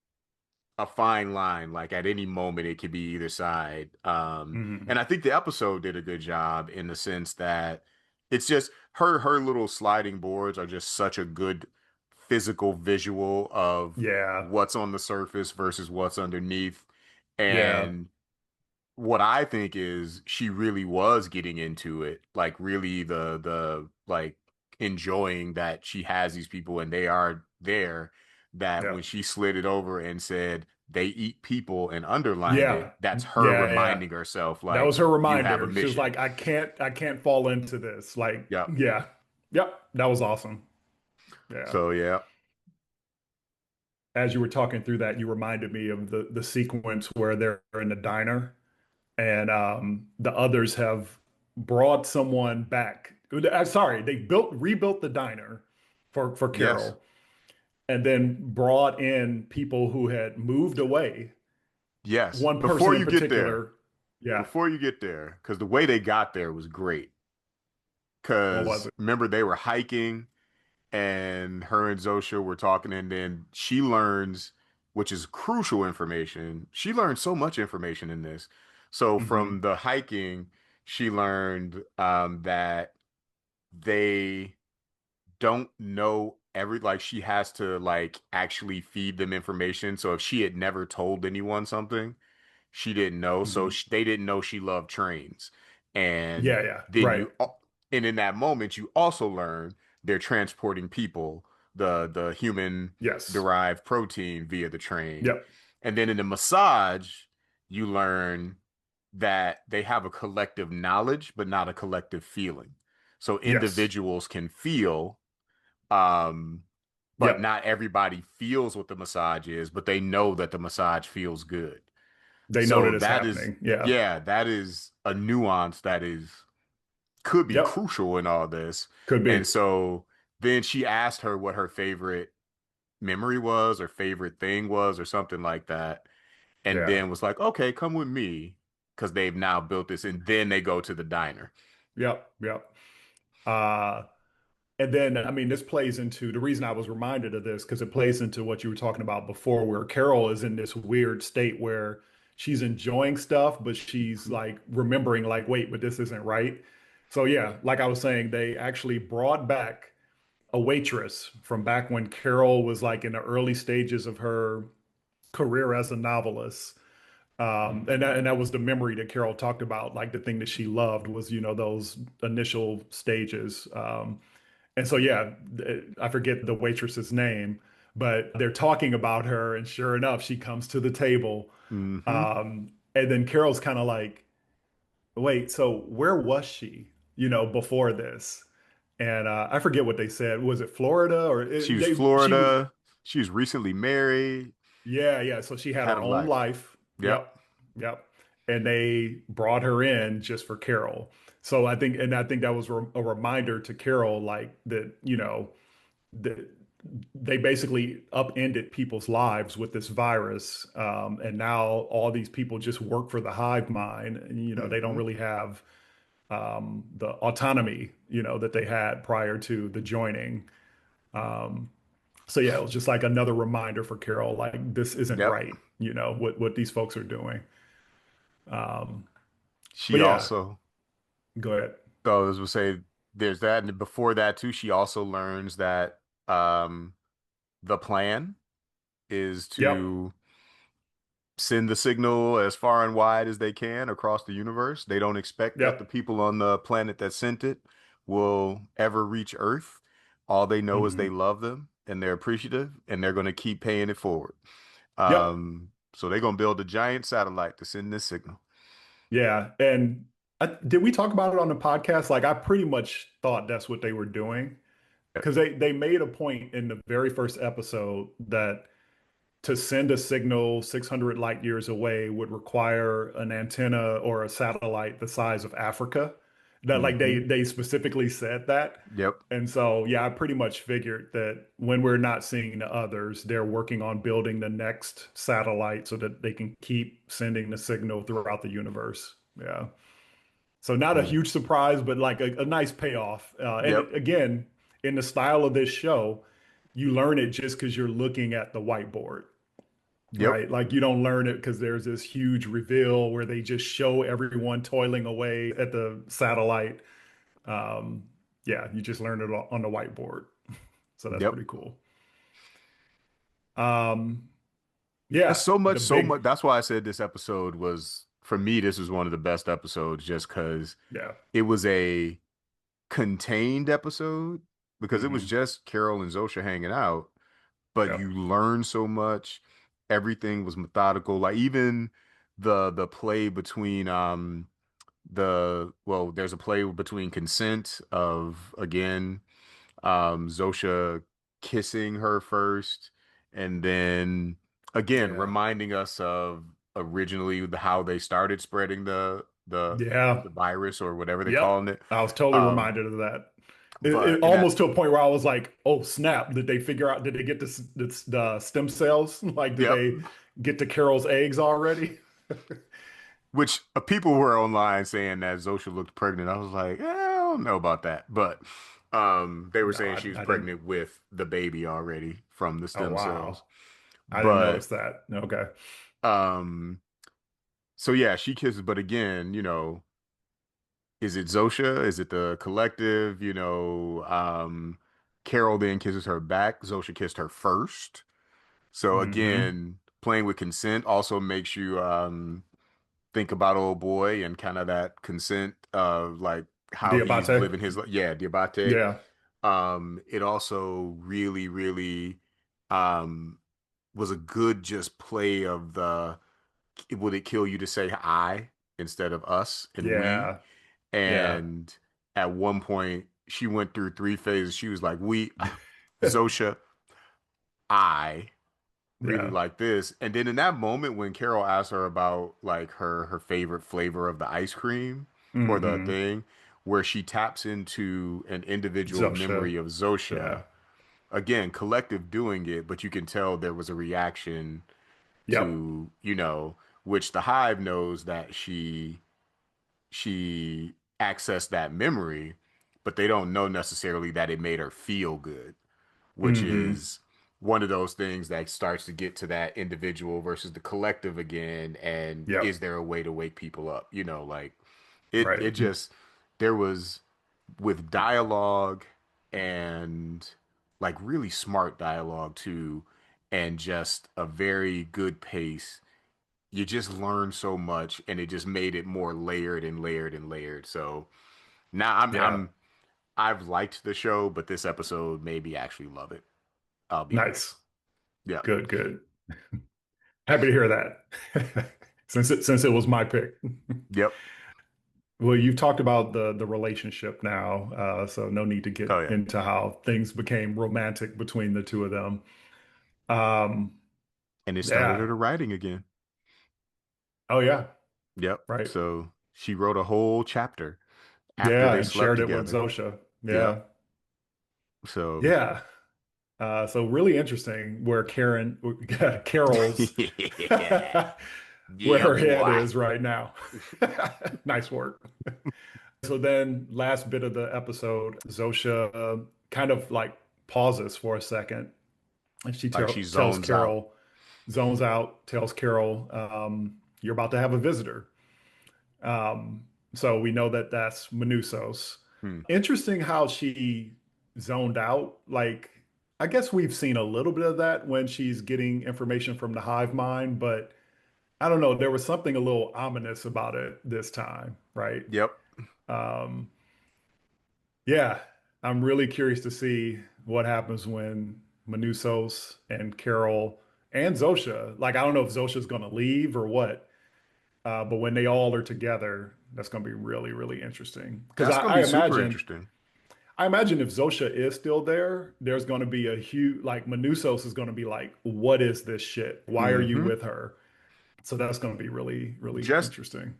a fine line. Like at any moment, it could be either side. Hmm. And I think the episode did a good job in the sense that it's just her little sliding boards are just such a good physical visual of Yeah. what's on the surface versus what's underneath. Yeah. And what I think is she really was getting into it, like really the like enjoying that she has these people and they are there, that Yeah. when she slid it over and said, they eat people, and underlined Yeah. it, that's her Yeah, yeah. reminding herself That like was her you have a reminder. She was mission. like, I can't fall into this. Like, Yep. yeah. Yep. That was awesome. Yeah. So yeah. As you were talking through that, you reminded me of the sequence where they're in the diner and the others have brought someone back. Sorry, they rebuilt the diner for Yes. Carol, and then brought in people who had moved away. Yes. One person in particular, yeah. Before you get there, because the way they got there was great. What was Because it? remember, they were hiking and her and Zosha were talking, and then she learns, which is crucial information. She learned so much information in this. So from Hmm. the hiking, she learned that they don't know like she has to like actually feed them information. So if she had never told anyone something, she didn't know. So Hmm. they didn't know she loved trains. And Yeah, yeah, then right. you, and in that moment, you also learn they're transporting people, the human Yes. derived protein via the train. Yep. And then in the massage, you learn that they have a collective knowledge, but not a collective feeling. So Yes. individuals can feel, um, but Yep. not everybody feels what the massage is, but they know that the massage feels good. They know So that it's that is, happening. Yeah. yeah, that is a nuance that is could be Yep. crucial in all this. Could And be. so then she asked her what her favorite memory was or favorite thing was or something like that. And Yeah. then was like, okay, come with me because they've now built this. And then they go to the diner. Yep. Yep. Uh, And then, I mean, this plays into the reason I was reminded of this because it plays into what you were talking about before, where Carol is in this weird state where she's enjoying stuff, but she's Mhm. like remembering, like, wait, but this isn't right. So, yeah, like I was saying, they actually brought back a waitress from back when Carol was like in the early stages of her career as a novelist. And that was the memory that Carol talked about. Like the thing that she loved was, those initial stages. And so, yeah, I forget the waitress's name, but they're talking about her, and sure enough, she comes to the table. Hmm. And then Carol's kind of like, "Wait, so where was she? Before this?" And I forget what they said. Was it Florida or She was she was? Florida. She was recently married, Yeah, yeah. So she had had her a own life. life. Yep. Yep, yep. And they brought her in just for Carol. So I think that was a reminder to Carol, like that, that they basically upended people's lives with this virus. And now all these people just work for the hive mind. And, they don't Hmm. really have the autonomy, that they had prior to the joining. So yeah, it was just like another reminder for Carol, like this isn't Yep. right, what these folks are doing. She But yeah, also, go ahead. so as we say, there's that. And before that too, she also learns that um the plan is Yep, to send the signal as far and wide as they can across the universe. They don't expect that the yep. people on the planet that sent it will ever reach Earth. All they know is they Hmm. love them and they're appreciative and they're going to keep paying it forward. Yep. So they're going to build a giant satellite to send this signal. Yeah. And did we talk about it on the podcast? Like I pretty much thought that's what they were doing because they made a point in the very first episode that to send a signal 600 light years away would require an antenna or a satellite the size of Africa. That like they Hmm. they specifically said that. Yep. And so yeah, I pretty much figured that when we're not seeing the others, they're working on building the next satellite so that they can keep sending the signal throughout the universe. Yeah. So not a Mm. huge surprise, but like a nice payoff. And Yep. again, in the style of this show, you learn it just because you're looking at the whiteboard, Yep. right? Like you don't learn it because there's this huge reveal where they just show everyone toiling away at the satellite. Um, yeah, you just learn it on the whiteboard. So that's Yep. pretty cool. Um, That's yeah, so much, the so much. big, That's why I said this episode was, for me, this was one of the best episodes just because yeah. it was a contained episode because it was Hmm. just Carol and Zosha hanging out, but Yep. you learn so much. everything was methodical. Like even the play between there's a play between consent of again Zosha kissing her first, and then again Yeah. reminding us of originally how they started spreading Yeah. the virus or whatever they Yep. calling it. I was totally Um, reminded of that. It but and that almost to a point where I was like, "Oh snap! Did they figure out? Did they get the stem cells? Like, did yep. they get to Carol's eggs already?" Which people were online saying that Zosha looked pregnant. I was like, I don't know about that, but they were No, saying she was I didn't. pregnant with the baby already from the Oh stem cells. wow, I didn't But notice that. Okay. um, so yeah, she kisses. But again, is it Zosha? Is it the collective? Carol then kisses her back. Zosha kissed her first. So Hmm. again, playing with consent also makes you think about old boy and kind of that consent of like how he's Diabate. living his life. Yeah, Diabate. Yeah. It also really, really um was a good just play of the would it kill you to say I instead of us and we? Yeah. Yeah. And at one point she went through three phases. She was like, we Zosha, I really Yeah. like this. And then in that moment when Carol asked her about like her favorite flavor of the ice cream or the Hmm. thing where she taps into an individual Zosha. memory of Zosha, Yeah. again, collective doing it, but you can tell there was a reaction Yep. to, which the hive knows that she accessed that memory, but they don't know necessarily that it made her feel good, which Hmm. is one of those things that starts to get to that individual versus the collective again. And Yep. is there a way to wake people up? Like it Right. just, there was with dialogue and like really smart dialogue too, and just a very good pace. You just learn so much and it just made it more layered and layered and layered. So now Yeah. I've liked the show, but this episode made me actually love it. I'll be honest. Nice. Yeah. Good. Good. Happy to hear that. Since it was my pick. Yep. Well, you've talked about the relationship now, so no need to Oh get yeah. into how things became romantic between the two of them. Um, And it started yeah. her writing again. Oh yeah. Yep. Right. So she wrote a whole chapter after Yeah, they and slept shared it with together. Zosha. Yep. Yeah. So Yeah. So really interesting where Carol's, yeah. where Yeah, her head boy. is right now. Nice work. So then, last bit of the episode, Zosha kind of like pauses for a second, and she Like she tells zones out. Carol, zones out, tells Carol, "You're about to have a visitor." Um, so we know that that's Manusos. Hmm. Interesting how she zoned out. Like, I guess we've seen a little bit of that when she's getting information from the hive mind, but I don't know. There was something a little ominous about it this time, right? Yep. Um, yeah, I'm really curious to see what happens when Manusos and Carol and Zosha, like, I don't know if Zosha's going to leave or what, but when they all are together, that's going to be really, really interesting. Because That's gonna be super interesting. I imagine if Zosha is still there, there's going to be a huge, like, Manusos is going to be like, what is this shit? Why are you Hmm. with her? So that's going to be really, really Just interesting.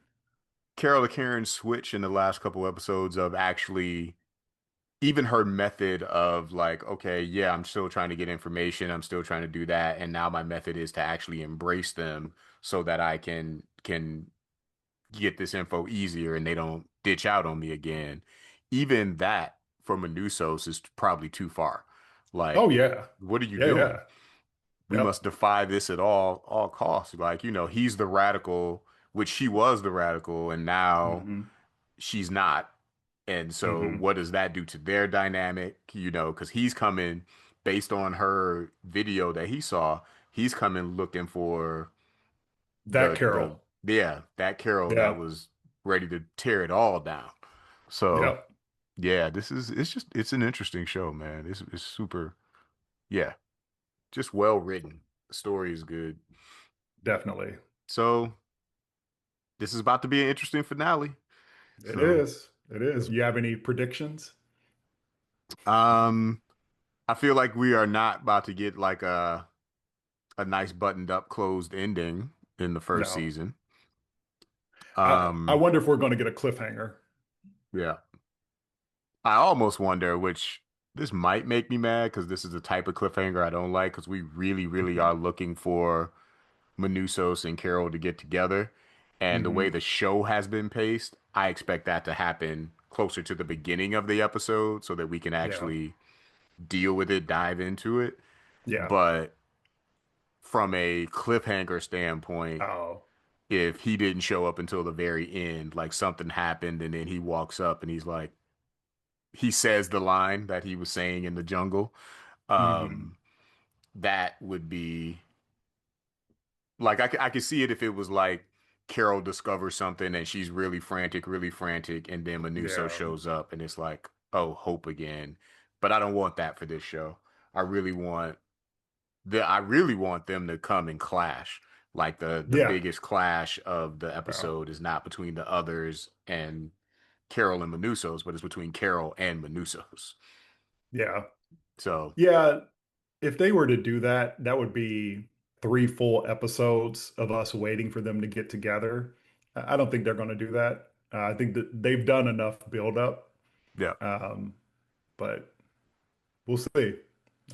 Carol the Karen's switch in the last couple episodes of actually even her method of like, okay, yeah, I'm still trying to get information, I'm still trying to do that, and now my method is to actually embrace them so that I can get this info easier and they don't ditch out on me again. Even that for Manusos is probably too far. Oh, Like, yeah. what are you Yeah, doing? yeah. We must Yep. defy this at all costs. Like, he's the radical, which she was the radical, and now Hmm. she's not. And so Hmm. what does that do to their dynamic? Because he's coming based on her video that he saw, he's coming looking for That the Carol. yeah, that Carol that Yeah. was ready to tear it all down. So Yep. yeah, it's an interesting show, man. It's super, yeah, just well written. The story is good. Definitely. So this is about to be an interesting finale. It So, is. It is. You have any predictions? um, I feel like we are not about to get like a nice buttoned up closed ending in the first No. season. I Um, wonder if we're going to get a cliffhanger. yeah. I almost wonder, which this might make me mad because this is the type of cliffhanger I don't like because we really, really Hmm. are looking for Manusos and Carol to get together. And the way Hmm. the show has been paced, I expect that to happen closer to the beginning of the episode so that we can Yeah. actually deal with it, dive into it. Yeah. But from a cliffhanger standpoint, Oh. if he didn't show up until the very end, like something happened and then he walks up and he's like, he says the line that he was saying in the jungle, Hmm. um, that would be like I could see it if it was like Carol discovers something and she's really frantic, and then Manuso Yeah. shows up and it's like, oh, hope again. But I don't want that for this show. I really want I really want them to come and clash. Like the Yeah. biggest clash of the Yeah. episode is not between the others and Carol and Manusos, but it's between Carol and Manusos. Yeah. So, Yeah. If they were to do that, that would be three full episodes of us waiting for them to get together. I don't think they're going to do that. I think that they've done enough build up. yeah. Um, but we'll see.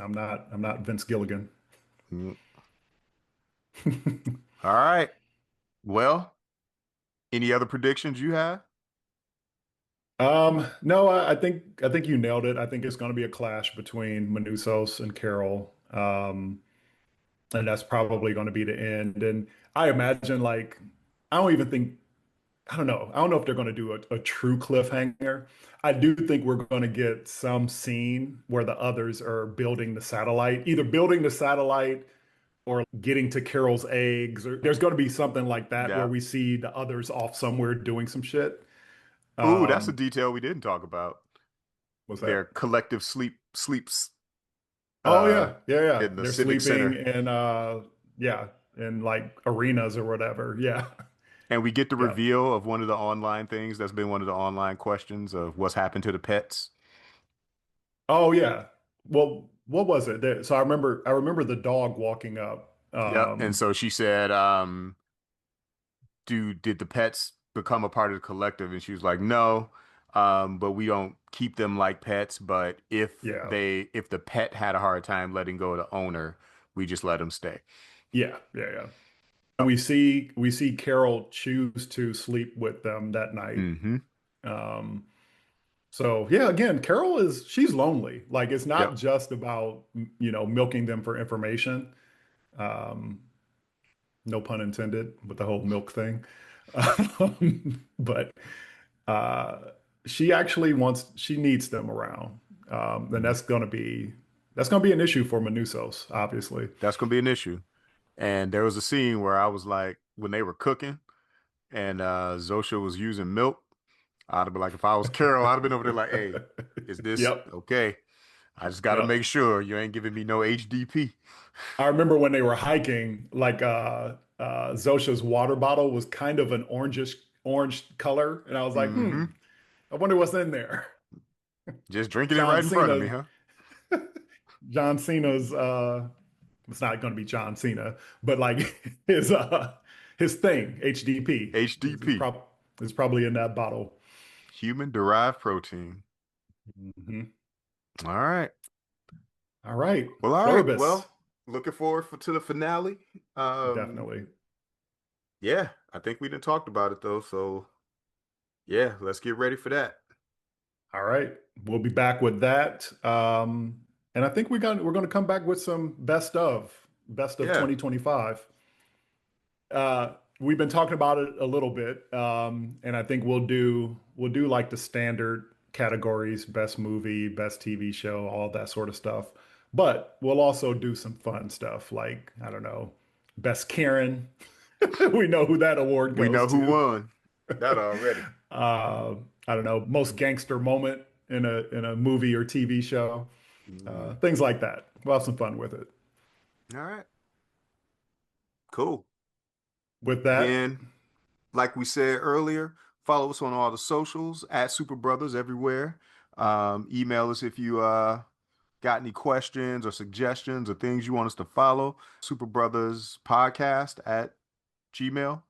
I'm not Vince Gilligan. Mm. All right. Well, any other predictions you have? No, I think you nailed it. I think it's going to be a clash between Manusos and Carol. And that's probably going to be the end. And I imagine like I don't even think I don't know. I don't know if they're going to do a true cliffhanger. I do think we're going to get some scene where the others are building the satellite, either building the satellite or getting to Carol's eggs, or there's going to be something like that where Yeah. we see the others off somewhere doing some shit. Ooh, that's a Um, detail we didn't talk about. what's Their that? collective sleeps Oh uh yeah, yeah, yeah. in the They're civic sleeping center. in yeah, in like arenas or whatever. Yeah. And we get the Yeah. reveal of one of the online things that's been one of the online questions of what's happened to the pets. Oh yeah. Well, what was it? So I remember the dog walking up. Yep. And so she said, did the pets become a part of the collective? And she was like, no, but we don't keep them like pets. But Yeah. if the pet had a hard time letting go of the owner, we just let them stay. Yeah, yeah, yeah. And Yep. we see Carol choose to sleep with them that night. Mm-hmm. Um, so yeah, again, Carol is she's lonely. Like it's not Yep. just about, you know, milking them for information. Um, no pun intended with the whole milk thing. But uh, she actually she needs them around. And Mhm. that's gonna be an issue for Manusos, obviously. That's gonna be an issue. And there was a scene where I was like, when they were cooking and Zosha was using milk, I'd have been like, if I was Carol, I'd have been over there like, hey, is this Yep. okay? I just got to Yep. make sure you ain't giving me no HDP. I remember when they were hiking, like Zosha's water bottle was kind of an orange color, and I was like, Hmm. I wonder what's in there. Just drinking it John right in front of me, Cena, huh? John Cena's it's not going to be John Cena, but like his thing, HDP HDP, is probably in that bottle. human derived protein. Mhm. All right. All right, Well, all right. Pluribus, Well, looking forward to the finale. definitely. Yeah, I think we done talked about it though. So yeah, let's get ready for that. All right, we'll be back with that. And I think we're going to come back with some best of Yeah. 2025. We've been talking about it a little bit, and I think we'll do like the standard categories: best movie, best TV show, all that sort of stuff. But we'll also do some fun stuff, like I don't know, best Karen. We know who that award We goes know who to. won. That already. I don't know, most gangster moment in a movie or TV show, Mhm. things like that. We'll have some fun with it. All right. Cool. With that, Again, like we said earlier, follow us on all the socials at Super Brothers everywhere. Email us if you got any questions or suggestions or things you want us to follow. Super Brothers Podcast at Gmail.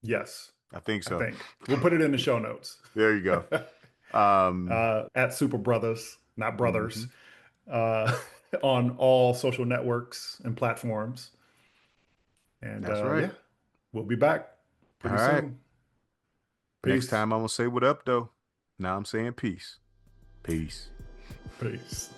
yes, I think I so. think we'll put it in the show notes. There you go. Um, At Super Brothas, not brothers, mhm. uh, on all social networks and platforms. And That's right. yeah, we'll be back All pretty right. soon. Next Peace. time I'm gonna say what up though. Now I'm saying peace. Peace. Peace.